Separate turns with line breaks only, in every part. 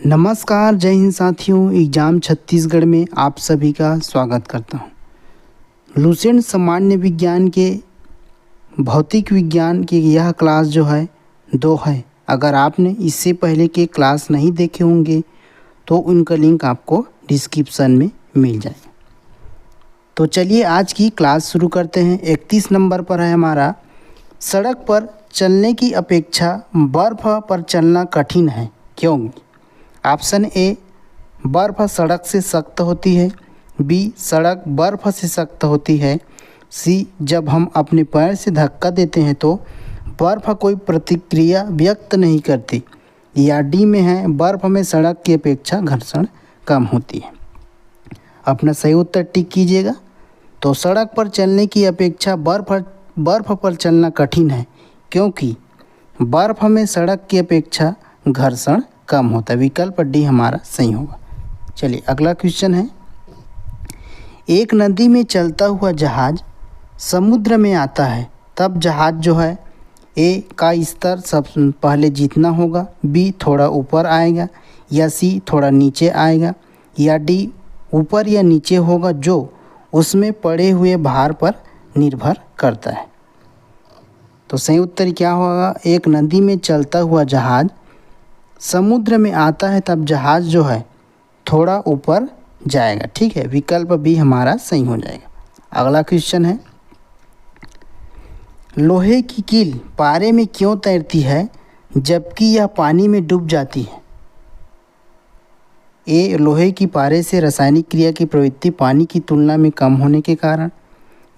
नमस्कार, जय हिंद साथियों। एग्जाम छत्तीसगढ़ में आप सभी का स्वागत करता हूं। लुसेंट सामान्य विज्ञान के भौतिक विज्ञान की यह क्लास जो है 2 है। अगर आपने इससे पहले के क्लास नहीं देखे होंगे तो उनका लिंक आपको डिस्क्रिप्शन में मिल जाए। तो चलिए आज की क्लास शुरू करते हैं। 31 नंबर पर है हमारा, सड़क पर चलने की अपेक्षा बर्फ़ पर चलना कठिन है, क्यों? ऑप्शन ए, बर्फ़ सड़क से सख्त होती है। बी, सड़क बर्फ़ से सख्त होती है। सी, जब हम अपने पैर से धक्का देते हैं तो बर्फ़ कोई प्रतिक्रिया व्यक्त नहीं करती। या डी में है, बर्फ़ में सड़क की अपेक्षा घर्षण कम होती है। अपना सही उत्तर टिक कीजिएगा। तो सड़क पर चलने की अपेक्षा बर्फ़ पर चलना कठिन है, क्योंकि बर्फ़ में सड़क की अपेक्षा घर्षण कम होता है। विकल्प डी हमारा सही होगा। चलिए अगला क्वेश्चन है, एक नदी में चलता हुआ जहाज समुद्र में आता है, तब जहाज जो है ए का स्तर सब पहले जीतना होगा, बी थोड़ा ऊपर आएगा, या सी थोड़ा नीचे आएगा, या डी ऊपर या नीचे होगा, जो उसमें पड़े हुए भार पर निर्भर करता है। तो सही उत्तर क्या होगा? एक नदी में चलता हुआ जहाज समुद्र में आता है, तब जहाज जो है थोड़ा ऊपर जाएगा। ठीक है, विकल्प बी हमारा सही हो जाएगा। अगला क्वेश्चन है, लोहे की कील पारे में क्यों तैरती है जबकि यह पानी में डूब जाती है? ए, लोहे की पारे से रासायनिक क्रिया की प्रवृत्ति पानी की तुलना में कम होने के कारण।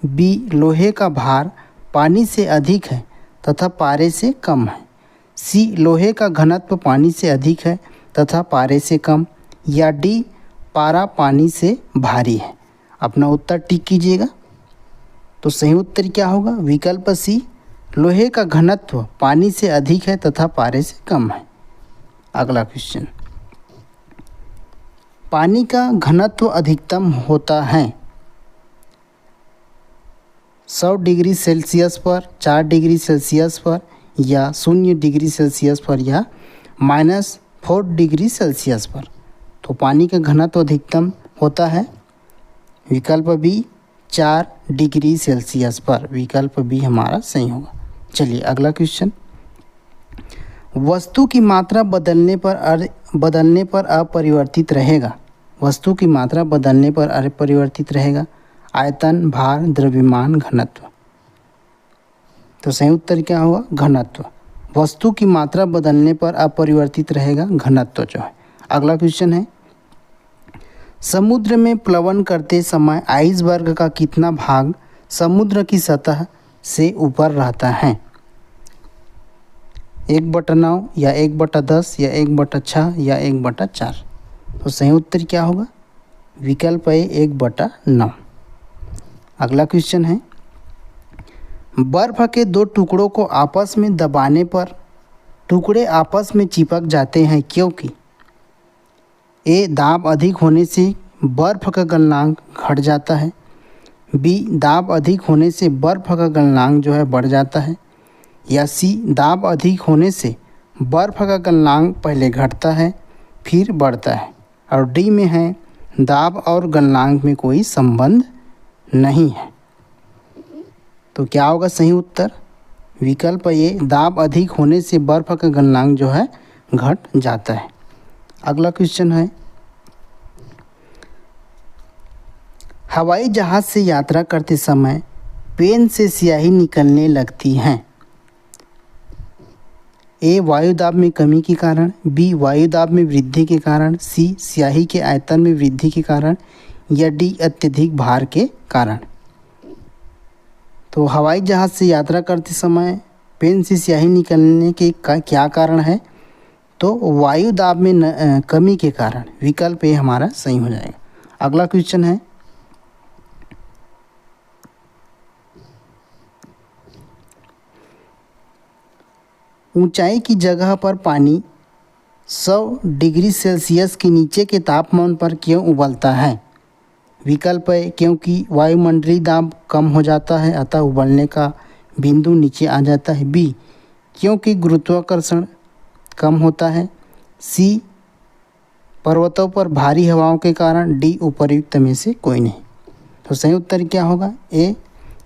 बी, लोहे का भार पानी से अधिक है तथा पारे से कम है। सी, लोहे का घनत्व पानी से अधिक है तथा पारे से कम। या डी, पारा पानी से भारी है। अपना उत्तर टिक कीजिएगा। तो सही उत्तर क्या होगा? विकल्प सी, लोहे का घनत्व पानी से अधिक है तथा पारे से कम है। अगला क्वेश्चन, पानी का घनत्व अधिकतम होता है 100 डिग्री सेल्सियस पर, 4 डिग्री सेल्सियस पर, या 0 डिग्री सेल्सियस पर, या -4 डिग्री सेल्सियस पर। तो पानी का घनत्व अधिकतम होता है विकल्प बी 4 डिग्री सेल्सियस पर। विकल्प बी हमारा सही होगा। चलिए अगला क्वेश्चन, वस्तु की मात्रा बदलने पर अपरिवर्तित रहेगा। वस्तु की मात्रा बदलने पर अपरिवर्तित रहेगा। आयतन, भार, द्रव्यमान, घनत्व। तो सही उत्तर क्या होगा? घनत्व। वस्तु की मात्रा बदलने पर अपरिवर्तित रहेगा घनत्व जो है। अगला क्वेश्चन है, समुद्र में प्लवन करते समय आइसबर्ग का कितना भाग समुद्र की सतह से ऊपर रहता है? 1/9 या 1/10 या 1/6 या 1/4। तो सही उत्तर क्या होगा? विकल्प है 1/9। अगला क्वेश्चन है, बर्फ के 2 टुकड़ों को आपस में दबाने पर टुकड़े आपस में चिपक जाते हैं, क्योंकि ए, दाब अधिक होने से बर्फ का गलनांक घट जाता है। बी, दाब अधिक होने से बर्फ का गलनांक जो है बढ़ जाता है। या सी, दाब अधिक होने से बर्फ का गलनांक पहले घटता है फिर बढ़ता है। और डी में है, दाब और गलनांक में कोई संबंध नहीं है। तो क्या होगा सही उत्तर? विकल्प ये, दाब अधिक होने से बर्फ का गलनांक जो है घट जाता है। अगला क्वेश्चन है, हवाई जहाज से यात्रा करते समय पेन से स्याही निकलने लगती हैं। ए, वायुदाब में कमी के कारण, बी, वायुदाब में वृद्धि के कारण, सी, स्याही के आयतन में वृद्धि के कारण, या डी, अत्यधिक भार के कारण। तो हवाई जहाज़ से यात्रा करते समय पेन से स्याही निकलने के क्या कारण है? तो वायु दाब में कमी के कारण। विकल्प ए हमारा सही हो जाएगा। अगला क्वेश्चन है, ऊंचाई की जगह पर पानी 100 डिग्री सेल्सियस के नीचे के तापमान पर क्यों उबलता है? विकल्प है, क्योंकि वायुमंडलीय दाब कम हो जाता है अतः उबलने का बिंदु नीचे आ जाता है। बी, क्योंकि गुरुत्वाकर्षण कम होता है। सी, पर्वतों पर भारी हवाओं के कारण, डी उपर्युक्त में से कोई नहीं। तो सही उत्तर क्या होगा? ए,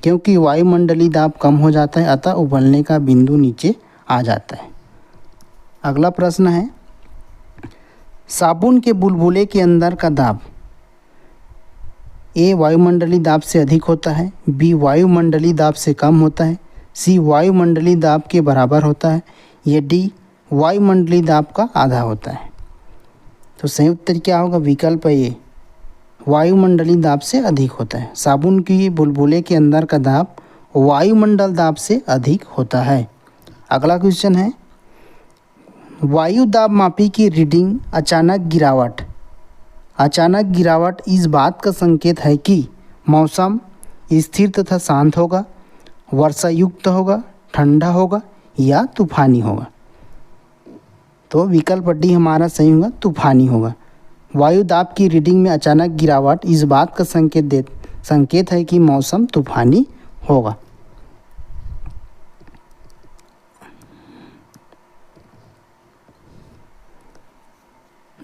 क्योंकि वायुमंडलीय दाब कम हो जाता है अतः उबलने का बिंदु नीचे आ जाता है। अगला प्रश्न है, साबुन के बुलबुले के अंदर का दाब ए वायुमंडलीय दाब से अधिक होता है, बी वायुमंडलीय दाब से कम होता है, सी वायुमंडलीय दाब के बराबर होता है, या डी वायुमंडलीय दाब का आधा होता है। तो सही उत्तर क्या होगा? विकल्प ए, वायुमंडलीय दाब से अधिक होता है। साबुन की बुलबुले के अंदर का दाब वायुमंडल दाब से अधिक होता है। अगला क्वेश्चन है, वायु दाब मापी की रीडिंग अचानक गिरावट। अचानक गिरावट इस बात का संकेत है कि मौसम स्थिर तथा शांत होगा, वर्षा युक्त होगा, ठंडा होगा या तूफानी होगा। तो विकल्प डी हमारा सही होगा, तूफानी होगा। वायु दाब की रीडिंग में अचानक गिरावट इस बात का संकेत है कि मौसम तूफानी होगा।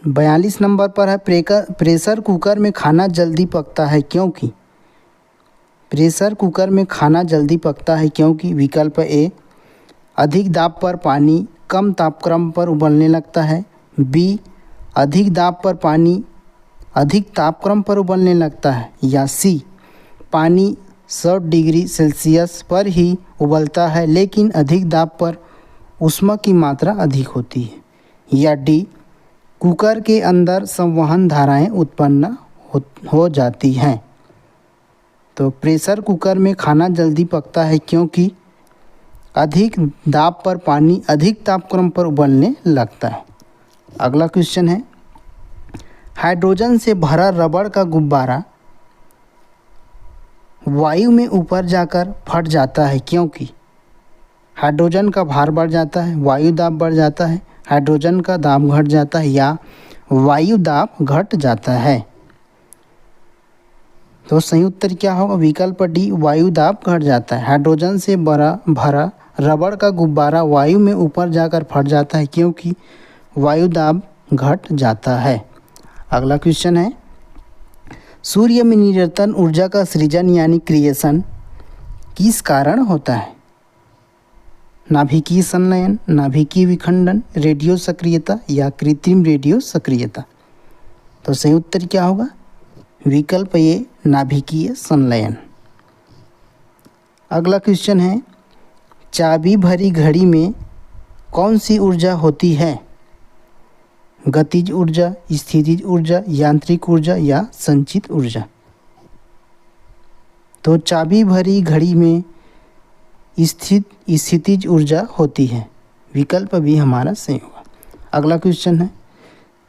बयालीस नंबर पर है, प्रेशर कुकर में खाना जल्दी पकता है क्योंकि। प्रेशर कुकर में खाना जल्दी पकता है क्योंकि विकल्प ए, अधिक दाब पर पानी कम तापक्रम पर उबलने लगता है, बी, अधिक दाब पर पानी अधिक तापक्रम पर उबलने लगता है, या सी, पानी 100 डिग्री सेल्सियस पर ही उबलता है लेकिन अधिक दाब पर ऊष्मा की मात्रा अधिक होती है, या डी, कुकर के अंदर संवहन धाराएं उत्पन्न हो जाती हैं। तो प्रेशर कुकर में खाना जल्दी पकता है क्योंकि अधिक दाब पर पानी अधिक तापक्रम पर उबलने लगता है। अगला क्वेश्चन है, हाइड्रोजन से भरा रबड़ का गुब्बारा वायु में ऊपर जाकर फट जाता है क्योंकि। हाइड्रोजन का भार बढ़ जाता है, वायु दाब बढ़ जाता है, हाइड्रोजन का दाब घट जाता है या वायु दाब घट जाता है। तो सही उत्तर क्या होगा? विकल्प डी, वायु दाब घट जाता है। हाइड्रोजन से भरा रबड़ का गुब्बारा वायु में ऊपर जाकर फट जाता है क्योंकि वायु दाब घट जाता है। अगला क्वेश्चन है, सूर्य में निरंतर ऊर्जा का सृजन यानी क्रिएशन किस कारण होता है? नाभिकीय संलयन, नाभिकीय विखंडन, रेडियो सक्रियता या कृत्रिम रेडियो सक्रियता। तो सही उत्तर क्या होगा? विकल्प ए, नाभिकीय संलयन। अगला क्वेश्चन है, चाबी भरी घड़ी में कौन सी ऊर्जा होती है? गतिज ऊर्जा, स्थितिज ऊर्जा, यांत्रिक ऊर्जा या संचित ऊर्जा। तो चाबी भरी घड़ी में स्थितिज ऊर्जा होती है। विकल्प भी हमारा सही होगा। अगला क्वेश्चन है,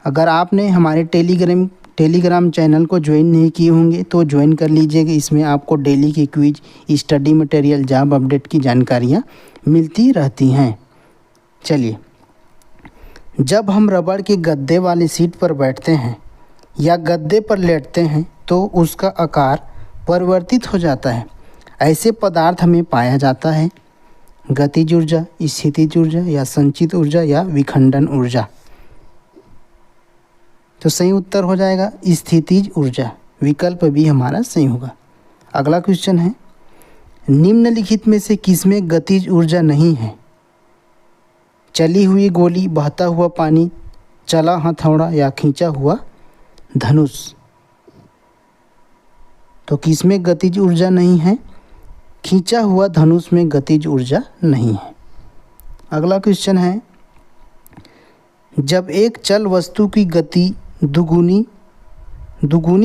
अगर आपने हमारे टेलीग्राम चैनल को ज्वाइन नहीं किए होंगे तो ज्वाइन कर लीजिएगा। इसमें आपको डेली की quiz, study material, job update की जानकारियाँ मिलती रहती हैं। चलिए, जब हम रबड़ के गद्दे वाली सीट पर बैठते हैं या गद्दे पर लेटते हैं तो उसका आकार परिवर्तित हो जाता है। ऐसे पदार्थ में पाया जाता है गतिज ऊर्जा, स्थितिज ऊर्जा या संचित ऊर्जा या विखंडन ऊर्जा। तो सही उत्तर हो जाएगा स्थितिज ऊर्जा। विकल्प भी हमारा सही होगा। अगला क्वेश्चन है, निम्नलिखित में से किसमें गतिज ऊर्जा नहीं है? चली हुई गोली, बहता हुआ पानी, चला हथौड़ा या खींचा हुआ धनुष। तो किसमें गतिज ऊर्जा नहीं है? खींचा हुआ धनुष में गतिज ऊर्जा नहीं है। अगला क्वेश्चन है, जब एक चल वस्तु की गति दुगुनी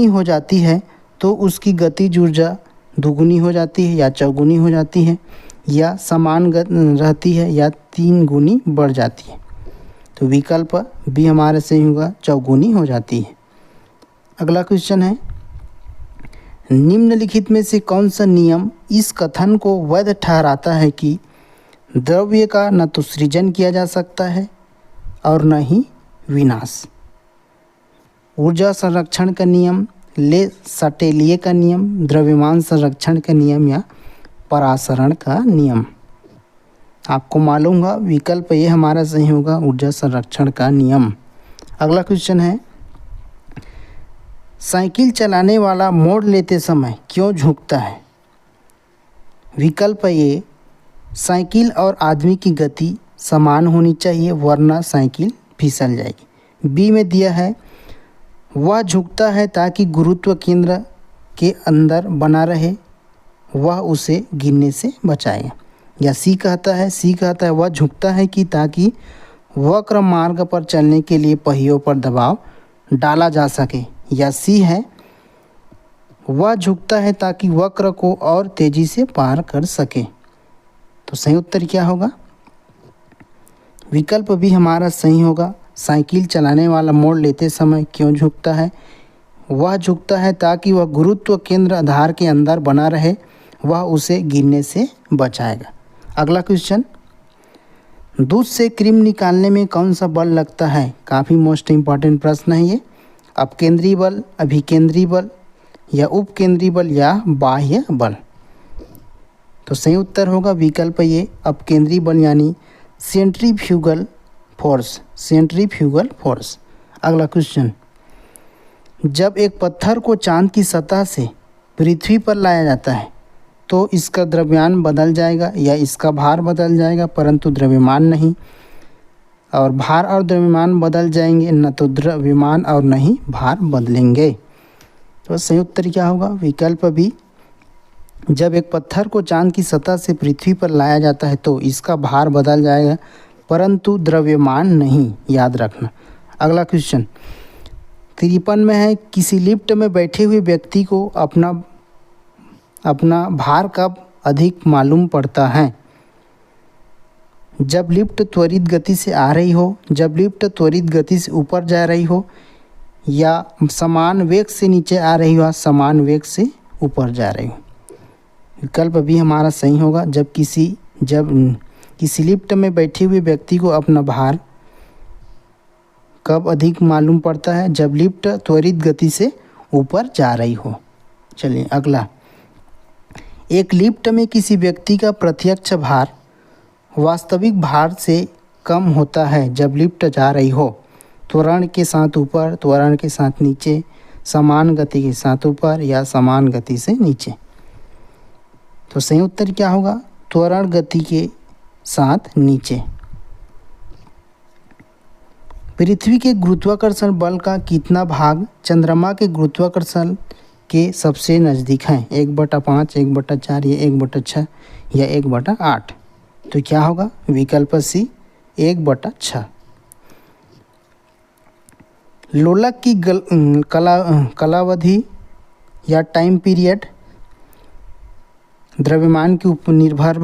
हो जाती है तो उसकी गतिज ऊर्जा दुगुनी हो जाती है या चौगुनी हो जाती है, या समान रहती है या 3 गुनी बढ़ जाती है। तो विकल्प भी हमारे सही होगा, चौगुनी हो जाती है। अगला क्वेश्चन है, निम्नलिखित में से कौन सा नियम इस कथन को वैध ठहराता है कि द्रव्य का न तो सृजन किया जा सकता है और न ही विनाश? ऊर्जा संरक्षण का नियम, ले सटेलिए का नियम, द्रव्यमान संरक्षण का नियम या परासरण का नियम। आपको मालूम होगा विकल्प ये हमारा सही होगा, ऊर्जा संरक्षण का नियम। अगला क्वेश्चन है, साइकिल चलाने वाला मोड़ लेते समय क्यों झुकता है? विकल्प ए, साइकिल और आदमी की गति समान होनी चाहिए वरना साइकिल फिसल जाएगी। बी में दिया है वह झुकता है ताकि गुरुत्व केंद्र के अंदर बना रहे, वह उसे गिरने से बचाएगा। या सी कहता है वह झुकता है कि ताकि वक्र मार्ग पर चलने के लिए पहियों पर दबाव डाला जा सके। या सी है वह झुकता है ताकि वक्र को और तेजी से पार कर सके। तो सही उत्तर क्या होगा? विकल्प भी हमारा सही होगा। साइकिल चलाने वाला मोड़ लेते समय क्यों झुकता है? वह झुकता है ताकि वह गुरुत्व केंद्र आधार के अंदर बना रहे, वह उसे गिरने से बचाएगा। अगला क्वेश्चन, दूध से क्रीम निकालने में कौन सा बल लगता है? काफ़ी मोस्ट इम्पॉर्टेंट प्रश्न है ये। अपकेंद्रीय बल, अभिकेंद्रीय बल या उपकेंद्रीय बल या बाह्य बल? तो सही उत्तर होगा विकल्प ये, अपकेंद्रीय बल यानी सेंट्रीफ्यूगल फोर्स। अगला क्वेश्चन, जब एक पत्थर को चांद की सतह से पृथ्वी पर लाया जाता है तो इसका द्रव्यमान बदल जाएगा या इसका भार बदल जाएगा, परंतु द्रव्यमान नहीं। और भार और द्रव्यमान बदल जाएंगे, न तो द्रव्यमान और न ही भार बदलेंगे। तो सही उत्तर क्या होगा? विकल्प भी, जब एक पत्थर को चांद की सतह से पृथ्वी पर लाया जाता है तो इसका भार बदल जाएगा, परंतु द्रव्यमान नहीं, याद रखना। अगला क्वेश्चन 53 में है, किसी लिफ्ट में बैठे हुए व्यक्ति को अपना भार कब अधिक मालूम पड़ता है? जब लिफ्ट त्वरित गति से आ रही हो, जब लिफ्ट त्वरित गति से ऊपर जा रही हो, या समान वेग से नीचे आ रही हो, समान वेग से ऊपर जा रही हो। विकल्प भी हमारा सही होगा। जब किसी लिफ्ट में बैठे हुए व्यक्ति को अपना भार कब अधिक मालूम पड़ता है? जब लिफ्ट त्वरित गति से ऊपर जा रही हो। चलिए अगला, एक लिफ्ट में किसी व्यक्ति का प्रत्यक्ष भार वास्तविक भार से कम होता है जब लिफ्ट जा रही हो। त्वरण के साथ ऊपर, त्वरण के साथ नीचे, समान गति के साथ ऊपर या समान गति से नीचे। तो सही उत्तर क्या होगा? त्वरण गति के साथ नीचे। पृथ्वी के गुरुत्वाकर्षण बल का कितना भाग चंद्रमा के गुरुत्वाकर्षण के सबसे नज़दीक है? 1/5, 1/4 या 1/6 या 1/8? तो क्या होगा? विकल्प सी, 1/6। लोलक की कालावधि या टाइम पीरियड द्रव्यमान के ऊपर निर्भर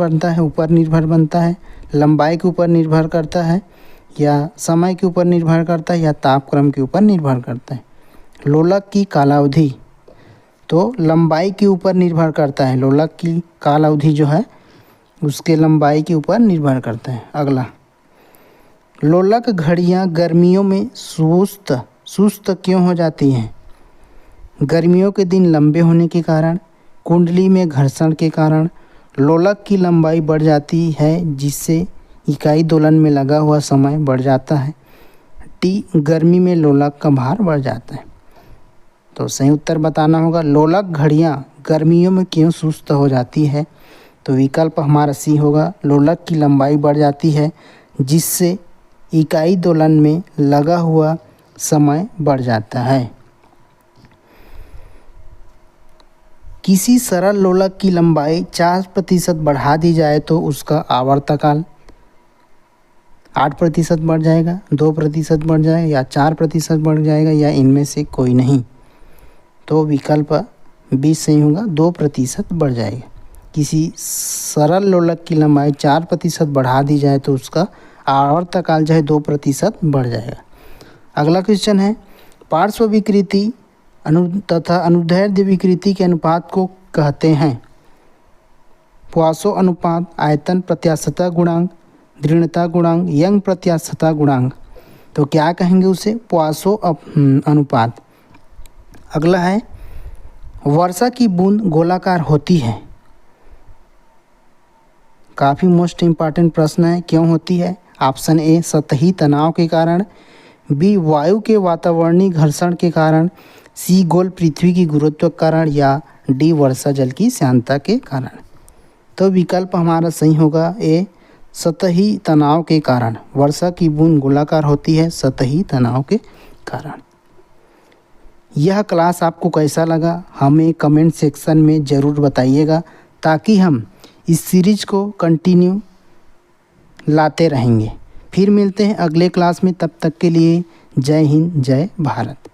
बनता है, लंबाई के ऊपर निर्भर करता है, या समय के ऊपर निर्भर करता है, या तापक्रम के ऊपर निर्भर करता है। लोलक की कालावधि तो लंबाई के ऊपर निर्भर करता है। लोलक की कालावधि जो है उसके लंबाई के ऊपर निर्भर करता है। अगला, लोलक घड़ियाँ गर्मियों में सुस्त क्यों हो जाती हैं? गर्मियों के दिन लंबे होने के कारण, कुंडली में घर्षण के कारण, लोलक की लंबाई बढ़ जाती है जिससे इकाई दोलन में लगा हुआ समय बढ़ जाता है। टी, गर्मी में लोलक का भार बढ़ जाता है। तो सही उत्तर बताना होगा, लोलक घड़ियाँ गर्मियों में क्यों सुस्त हो जाती है? तो विकल्प हमारा सी होगा, लोलक की लंबाई बढ़ जाती है जिससे इकाई दोलन में लगा हुआ समय बढ़ जाता है। किसी सरल लोलक की लंबाई 4% बढ़ा दी जाए तो उसका आवर्तकाल 8% बढ़ जाएगा, 2% बढ़ जाएगा या 4% बढ़ जाएगा, या इनमें से कोई नहीं। तो विकल्प बी सही होगा, 2% बढ़ जाएगा। किसी सरल लोलक की लंबाई 4% बढ़ा दी जाए तो उसका आवर्तकाल जो है 2% बढ़ जाएगा। अगला क्वेश्चन है, पार्श्व विकृति तथा अनुदैर्ध्य विकृति के अनुपात को कहते हैं? पोइसो अनुपात, आयतन प्रत्यास्थता गुणांक, दृढ़ता गुणांक, यंग प्रत्यास्थता गुणांक। तो क्या कहेंगे उसे? पोइसो अनुपात। अगला है, वर्षा की बूंद गोलाकार होती है। काफ़ी मोस्ट इम्पॉर्टेंट प्रश्न है, क्यों होती है? ऑप्शन ए, सतही तनाव के कारण, बी, वायु के वातावरणीय घर्षण के कारण, सी गोल पृथ्वी की गुरुत्व के कारण या डी वर्षा जल की श्यानता के कारण। तो विकल्प हमारा सही होगा ए सतही तनाव के कारण। वर्षा की बूंद गोलाकार होती है सतही तनाव के कारण। यह क्लास आपको कैसा लगा हमें कमेंट सेक्शन में ज़रूर बताइएगा, ताकि हम इस सीरीज को कंटिन्यू लाते रहेंगे। फिर मिलते हैं अगले क्लास में, तब तक के लिए जय हिंद जय भारत।